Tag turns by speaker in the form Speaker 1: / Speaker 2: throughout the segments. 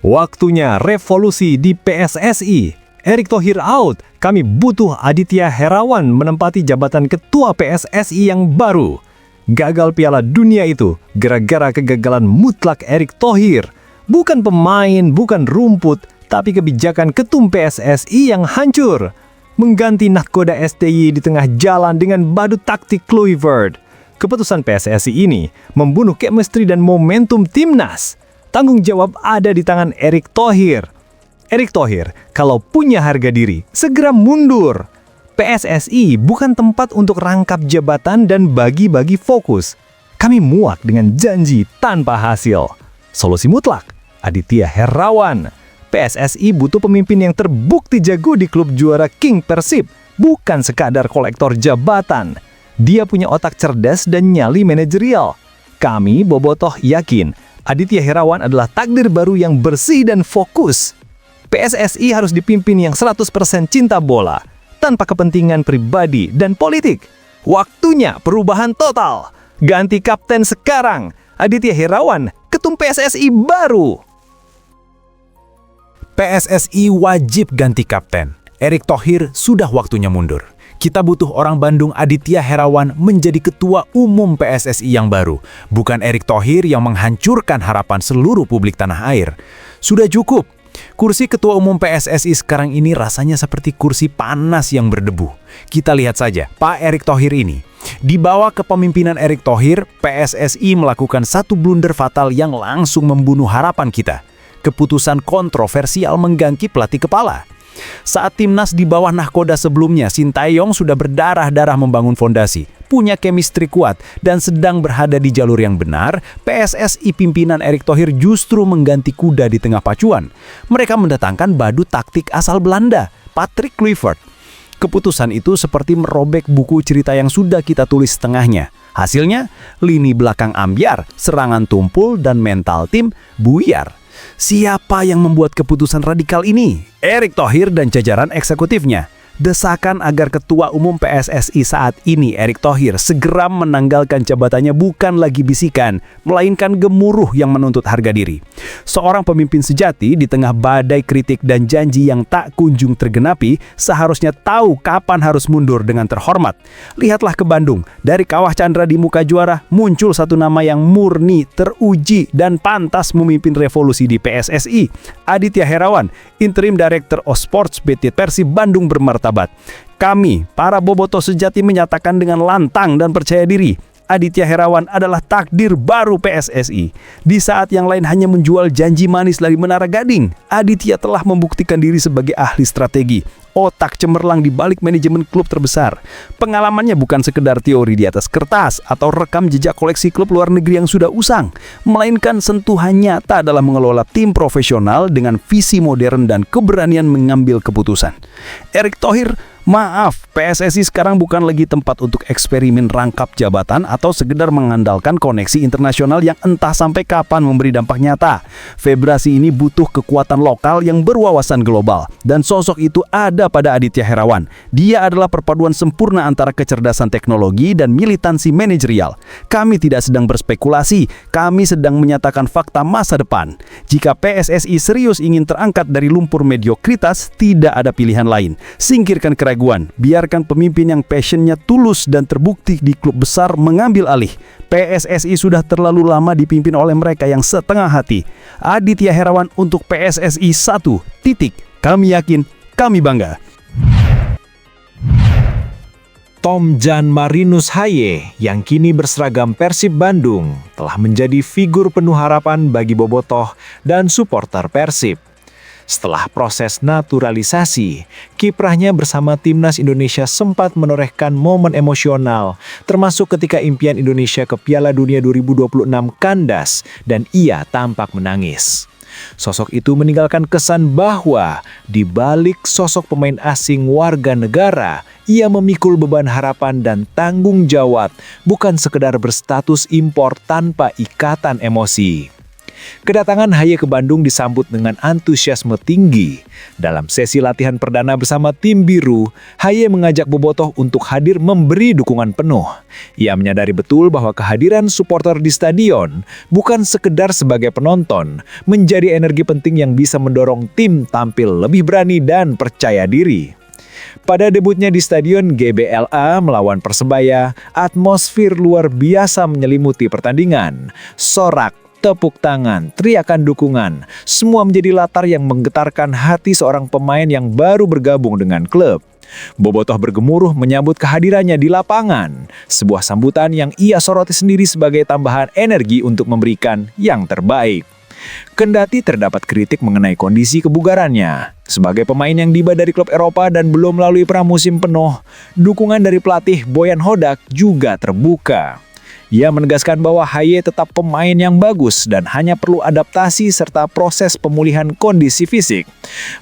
Speaker 1: Waktunya revolusi di PSSI. Erick Thohir out, kami butuh Aditya Herawan menempati jabatan ketua PSSI yang baru. Gagal Piala Dunia itu gara-gara kegagalan mutlak Erick Thohir. Bukan pemain, bukan rumput, tapi kebijakan ketum PSSI yang hancur. Mengganti nahkoda STY di tengah jalan dengan badut taktik Kluivert. Keputusan PSSI ini membunuh chemistry dan momentum timnas. Tanggung jawab ada di tangan Erick Thohir. Erick Thohir, kalau punya harga diri, segera mundur. PSSI bukan tempat untuk rangkap jabatan dan bagi-bagi fokus. Kami muak dengan janji tanpa hasil. Solusi mutlak, Aditya Herawan. PSSI butuh pemimpin yang terbukti jago di klub juara King Persib, bukan sekadar kolektor jabatan. Dia punya otak cerdas dan nyali manajerial. Kami, Bobotoh, yakin Aditya Herawan adalah takdir baru yang bersih dan fokus. PSSI harus dipimpin yang 100% cinta bola, tanpa kepentingan pribadi dan politik. Waktunya perubahan total. Ganti kapten sekarang. Aditya Herawan, ketum PSSI baru.
Speaker 2: PSSI wajib ganti kapten. Erick Thohir sudah waktunya mundur. Kita butuh orang Bandung Aditya Herawan menjadi ketua umum PSSI yang baru. Bukan Erick Thohir yang menghancurkan harapan seluruh publik tanah air. Sudah cukup. Kursi ketua umum PSSI sekarang ini rasanya seperti kursi panas yang berdebu. Kita lihat saja Pak Erick Thohir ini. Di bawah kepemimpinan Erick Thohir, PSSI melakukan satu blunder fatal yang langsung membunuh harapan kita. Keputusan kontroversial mengganti pelatih kepala. Saat timnas di bawah nahkoda sebelumnya, Sintayong sudah berdarah-darah membangun fondasi, punya chemistry kuat, dan sedang berada di jalur yang benar, PSSI pimpinan Erick Thohir justru mengganti kuda di tengah pacuan. Mereka mendatangkan badut taktik asal Belanda, Patrick Kluivert. Keputusan itu seperti merobek buku cerita yang sudah kita tulis setengahnya. Hasilnya, lini belakang ambyar, serangan tumpul, dan mental tim buyar. Siapa yang membuat keputusan radikal ini? Erick Thohir dan jajaran eksekutifnya. Desakan agar ketua umum PSSI saat ini, Erick Thohir, segera menanggalkan jabatannya bukan lagi bisikan, melainkan gemuruh yang menuntut harga diri. Seorang pemimpin sejati di tengah badai kritik dan janji yang tak kunjung tergenapi, seharusnya tahu kapan harus mundur dengan terhormat. Lihatlah ke Bandung, dari Kawah Chandra di muka juara, muncul satu nama yang murni, teruji, dan pantas memimpin revolusi di PSSI. Aditya Herawan, Interim Director of Sports PT Persib Bandung bermartabat. Kami, para bobotoh sejati menyatakan dengan lantang dan percaya diri, Aditya Herawan adalah takdir baru PSSI. Di saat yang lain hanya menjual janji manis dari Menara Gading, Aditya telah membuktikan diri sebagai ahli strategi, otak cemerlang di balik manajemen klub terbesar. Pengalamannya bukan sekedar teori di atas kertas atau rekam jejak koleksi klub luar negeri yang sudah usang, melainkan sentuhan nyata dalam mengelola tim profesional dengan visi modern dan keberanian mengambil keputusan. Erick Thohir, maaf, PSSI sekarang bukan lagi tempat untuk eksperimen rangkap jabatan atau sekedar mengandalkan koneksi internasional yang entah sampai kapan memberi dampak nyata. Federasi ini butuh kekuatan lokal yang berwawasan global, dan sosok itu ada pada Aditya Herawan. Dia adalah perpaduan sempurna antara kecerdasan teknologi dan militansi manajerial. Kami tidak sedang berspekulasi, kami sedang menyatakan fakta masa depan. Jika PSSI serius ingin terangkat dari lumpur mediokritas, tidak ada pilihan lain. Singkirkan keraguan, biarkan pemimpin yang passionnya tulus dan terbukti di klub besar mengambil alih. PSSI sudah terlalu lama dipimpin oleh mereka yang setengah hati. Aditya Herawan untuk PSSI 1. Kami yakin, kami bangga.
Speaker 1: Tom Jan Marinus Haye yang kini berseragam Persib Bandung telah menjadi figur penuh harapan bagi bobotoh dan supporter Persib. Setelah proses naturalisasi, kiprahnya bersama timnas Indonesia sempat menorehkan momen emosional, termasuk ketika impian Indonesia ke Piala Dunia 2026 kandas dan ia tampak menangis. Sosok itu meninggalkan kesan bahwa di balik sosok pemain asing warga negara, ia memikul beban harapan dan tanggung jawab, bukan sekedar berstatus impor tanpa ikatan emosi.
Speaker 2: Kedatangan Haye ke Bandung disambut dengan antusiasme tinggi. Dalam sesi latihan perdana bersama tim biru, Haye mengajak bobotoh untuk hadir memberi dukungan penuh. Ia menyadari betul bahwa kehadiran supporter di stadion bukan sekedar sebagai penonton, menjadi energi penting yang bisa mendorong tim tampil lebih berani dan percaya diri. Pada debutnya di Stadion GBLA melawan Persebaya, atmosfer luar biasa menyelimuti pertandingan. Sorak, tepuk tangan, teriakan dukungan, semua menjadi latar yang menggetarkan hati seorang pemain yang baru bergabung dengan klub. Bobotoh bergemuruh menyambut kehadirannya di lapangan, sebuah sambutan yang ia soroti sendiri sebagai tambahan energi untuk memberikan yang terbaik. Kendati terdapat kritik mengenai kondisi kebugarannya, sebagai pemain yang tiba dari klub Eropa dan belum melalui pramusim penuh, dukungan dari pelatih Boyan Hodak juga terbuka. Ia menegaskan bahwa Haye tetap pemain yang bagus dan hanya perlu adaptasi serta proses pemulihan kondisi fisik.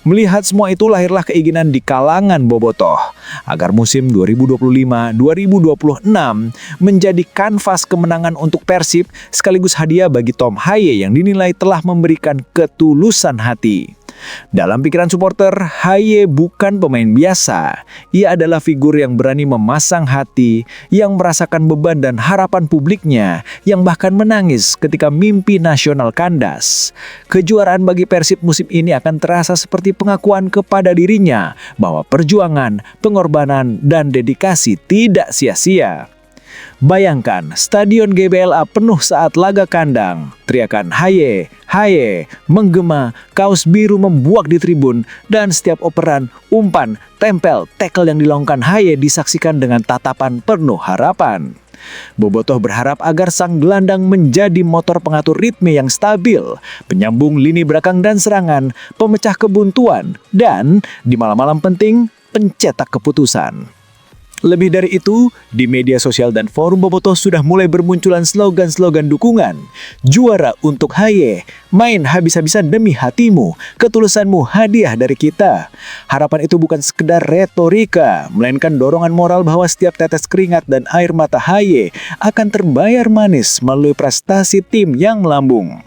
Speaker 2: Melihat semua itu lahirlah keinginan di kalangan bobotoh agar musim 2025-2026 menjadi kanvas kemenangan untuk Persib sekaligus hadiah bagi Tom Haye yang dinilai telah memberikan ketulusan hati. Dalam pikiran supporter, Haye bukan pemain biasa. Ia adalah figur yang berani memasang hati, yang merasakan beban dan harapan publiknya, yang bahkan menangis ketika mimpi nasional kandas. Kejuaraan bagi Persib musim ini akan terasa seperti pengakuan kepada dirinya bahwa perjuangan, pengorbanan, dan dedikasi tidak sia-sia. Bayangkan, Stadion GBLA penuh saat laga kandang. Teriakan Haye, Haye, menggema, kaos biru membuak di tribun, dan setiap operan, umpan, tempel, tackle yang dilakukan Haye disaksikan dengan tatapan penuh harapan. Bobotoh berharap agar sang gelandang menjadi motor pengatur ritme yang stabil, penyambung lini belakang dan serangan, pemecah kebuntuan, dan, di malam-malam penting, pencetak keputusan. Lebih dari itu, di media sosial dan forum bobotoh sudah mulai bermunculan slogan-slogan dukungan. Juara untuk Haye, main habis-habisan demi hatimu, ketulusanmu hadiah dari kita. Harapan itu bukan sekedar retorika, melainkan dorongan moral bahwa setiap tetes keringat dan air mata Haye akan terbayar manis melalui prestasi tim yang melambung.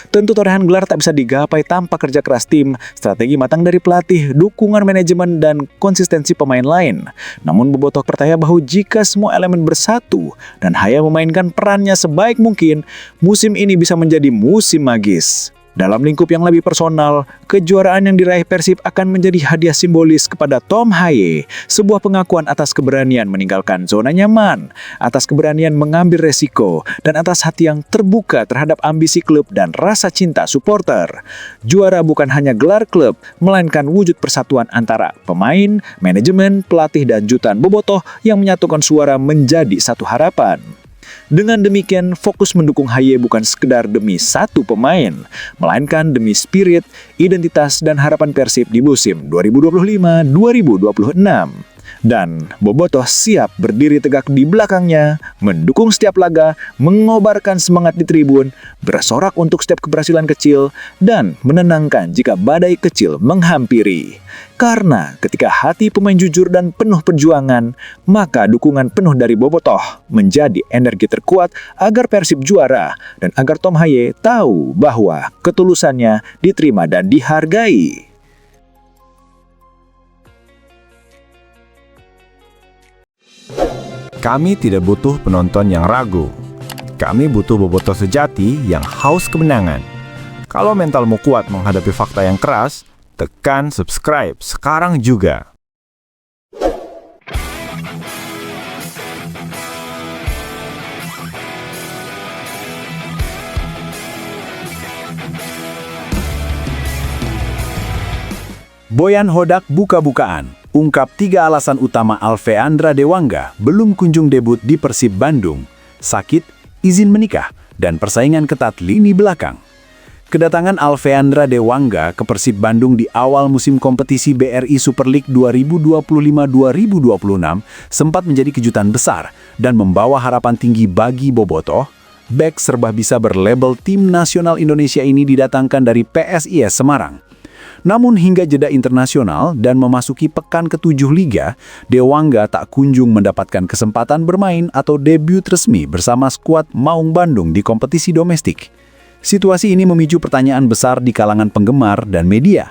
Speaker 2: Tentu torehan gelar tak bisa digapai tanpa kerja keras tim, strategi matang dari pelatih, dukungan manajemen, dan konsistensi pemain lain. Namun bobotoh percaya bahwa jika semua elemen bersatu dan Haye memainkan perannya sebaik mungkin, musim ini bisa menjadi musim magis. Dalam lingkup yang lebih personal, kejuaraan yang diraih Persib akan menjadi hadiah simbolis kepada Tom Haye, sebuah pengakuan atas keberanian meninggalkan zona nyaman, atas keberanian mengambil resiko, dan atas hati yang terbuka terhadap ambisi klub dan rasa cinta supporter. Juara bukan hanya gelar klub, melainkan wujud persatuan antara pemain, manajemen, pelatih, dan jutaan bobotoh yang menyatukan suara menjadi satu harapan. Dengan demikian, fokus mendukung Haye bukan sekedar demi satu pemain, melainkan demi spirit, identitas, dan harapan Persib di musim 2025-2026. Dan bobotoh siap berdiri tegak di belakangnya, mendukung setiap laga, mengobarkan semangat di tribun, bersorak untuk setiap keberhasilan kecil, dan menenangkan jika badai kecil menghampiri. Karena ketika hati pemain jujur dan penuh perjuangan, maka dukungan penuh dari bobotoh menjadi energi terkuat agar Persib juara dan agar Tom Haye tahu bahwa ketulusannya diterima dan dihargai.
Speaker 3: Kami tidak butuh penonton yang ragu. Kami butuh bobotoh sejati yang haus kemenangan. Kalau mentalmu kuat menghadapi fakta yang keras, tekan subscribe sekarang juga.
Speaker 2: Boyan Hodak buka-bukaan, ungkap 3 alasan utama Alveandra Dewangga belum kunjung debut di Persib Bandung: sakit, izin menikah, dan persaingan ketat lini belakang. Kedatangan Alveandra Dewangga ke Persib Bandung di awal musim kompetisi BRI Super League 2025-2026 sempat menjadi kejutan besar dan membawa harapan tinggi bagi bobotoh. Bek serba bisa berlabel tim nasional Indonesia ini didatangkan dari PSIS Semarang. Namun hingga jeda internasional dan memasuki pekan ke-7 Liga, Dewangga tak kunjung mendapatkan kesempatan bermain atau debut resmi bersama skuad Maung Bandung di kompetisi domestik.
Speaker 4: Situasi ini memicu pertanyaan besar di kalangan penggemar dan media.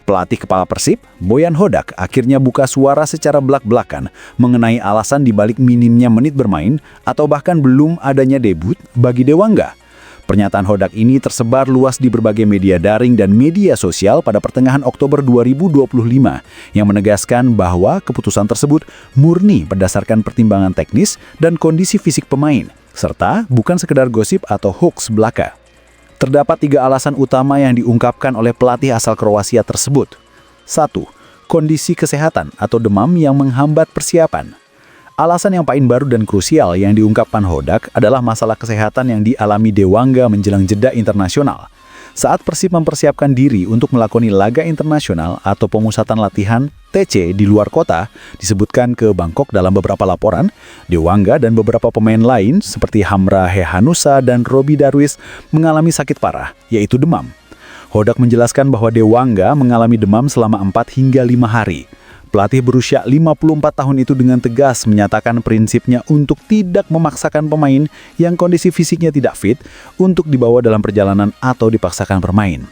Speaker 4: Pelatih kepala Persib, Boyan Hodak, akhirnya buka suara secara belak-belakan mengenai alasan dibalik minimnya menit bermain atau bahkan belum adanya debut bagi Dewangga. Pernyataan Hodak ini tersebar luas di berbagai media daring dan media sosial pada pertengahan Oktober 2025 yang menegaskan bahwa keputusan tersebut murni berdasarkan pertimbangan teknis dan kondisi fisik pemain, serta bukan sekedar gosip atau hoax belaka. Terdapat 3 alasan utama yang diungkapkan oleh pelatih asal Kroasia tersebut. 1. Kondisi kesehatan atau demam yang menghambat persiapan. Alasan yang paling baru dan krusial yang diungkapkan Hodak adalah masalah kesehatan yang dialami Dewangga menjelang jeda internasional. Saat Persib mempersiapkan diri untuk melakoni laga internasional atau pemusatan latihan TC di luar kota, disebutkan ke Bangkok dalam beberapa laporan, Dewangga dan beberapa pemain lain seperti Hamra Hehanusa dan Robi Darwis mengalami sakit parah, yaitu demam. Hodak menjelaskan bahwa Dewangga mengalami demam selama 4 hingga 5 hari. Pelatih berusia 54 tahun itu dengan tegas menyatakan prinsipnya untuk tidak memaksakan pemain yang kondisi fisiknya tidak fit untuk dibawa dalam perjalanan atau dipaksakan bermain.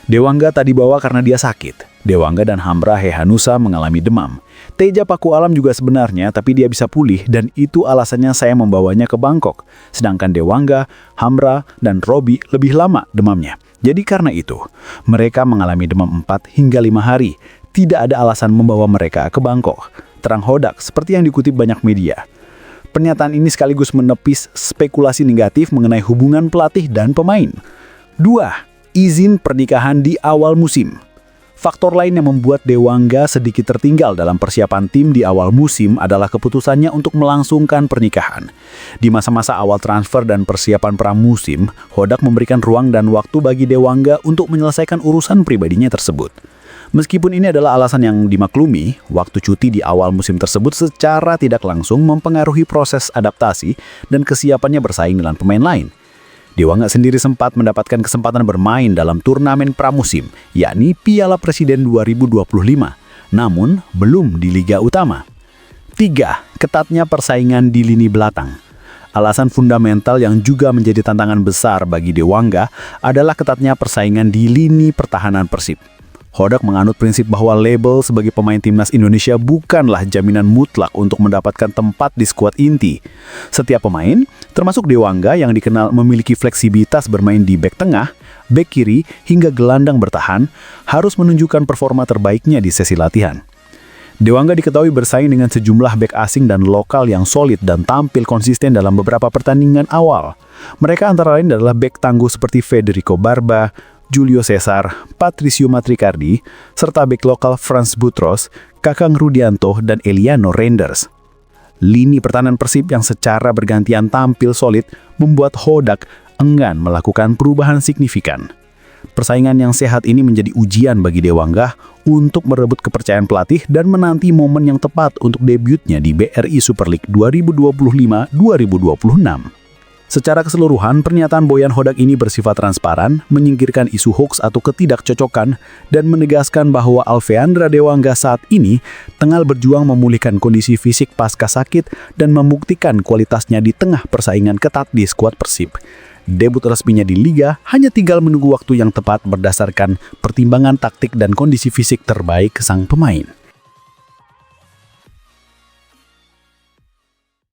Speaker 4: Dewangga tak dibawa karena dia sakit. Dewangga dan Hamra Hehanusa mengalami demam. Teja Paku Alam juga sebenarnya, tapi dia bisa pulih dan itu alasannya saya membawanya ke Bangkok. Sedangkan Dewangga, Hamra, dan Robi lebih lama demamnya. Jadi karena itu, mereka mengalami demam 4 hingga 5 hari. Tidak ada alasan membawa mereka ke Bangkok, terang Hodak seperti yang dikutip banyak media. Pernyataan ini sekaligus menepis spekulasi negatif mengenai hubungan pelatih dan pemain. 2. Izin pernikahan di awal musim. Faktor lain yang membuat Dewangga sedikit tertinggal dalam persiapan tim di awal musim adalah keputusannya untuk melangsungkan pernikahan. Di masa-masa awal transfer dan persiapan pramusim, Hodak memberikan ruang dan waktu bagi Dewangga untuk menyelesaikan urusan pribadinya tersebut. Meskipun ini adalah alasan yang dimaklumi, waktu cuti di awal musim tersebut secara tidak langsung mempengaruhi proses adaptasi dan kesiapannya bersaing dengan pemain lain. Dewangga sendiri sempat mendapatkan kesempatan bermain dalam turnamen pramusim, yakni Piala Presiden 2025, namun belum di Liga Utama. 3. Ketatnya persaingan di lini belakang. Alasan fundamental yang juga menjadi tantangan besar bagi Dewangga adalah ketatnya persaingan di lini pertahanan Persib. Hodak menganut prinsip bahwa label sebagai pemain timnas Indonesia bukanlah jaminan mutlak untuk mendapatkan tempat di skuad inti. Setiap pemain, termasuk Dewangga yang dikenal memiliki fleksibilitas bermain di bek tengah, bek kiri, hingga gelandang bertahan, harus menunjukkan performa terbaiknya di sesi latihan. Dewangga diketahui bersaing dengan sejumlah bek asing dan lokal yang solid dan tampil konsisten dalam beberapa pertandingan awal. Mereka antara lain adalah bek tangguh seperti Federico Barba, Julio Cesar, Patricio Matricardi, serta bek lokal Frans Butros, Kakang Rudianto, dan Eliano Reinders. Lini pertahanan Persib yang secara bergantian tampil solid membuat Hodak enggan melakukan perubahan signifikan. Persaingan yang sehat ini menjadi ujian bagi Dewangga untuk merebut kepercayaan pelatih dan menanti momen yang tepat untuk debutnya di BRI Super League 2025-2026. Secara keseluruhan, pernyataan Boyan Hodak ini bersifat transparan, menyingkirkan isu hoax atau ketidakcocokan, dan menegaskan bahwa Alveandra Dewangga saat ini tengah berjuang memulihkan kondisi fisik pasca sakit dan membuktikan kualitasnya di tengah persaingan ketat di skuad Persib. Debut resminya di Liga hanya tinggal menunggu waktu yang tepat berdasarkan pertimbangan taktik dan kondisi fisik terbaik sang pemain.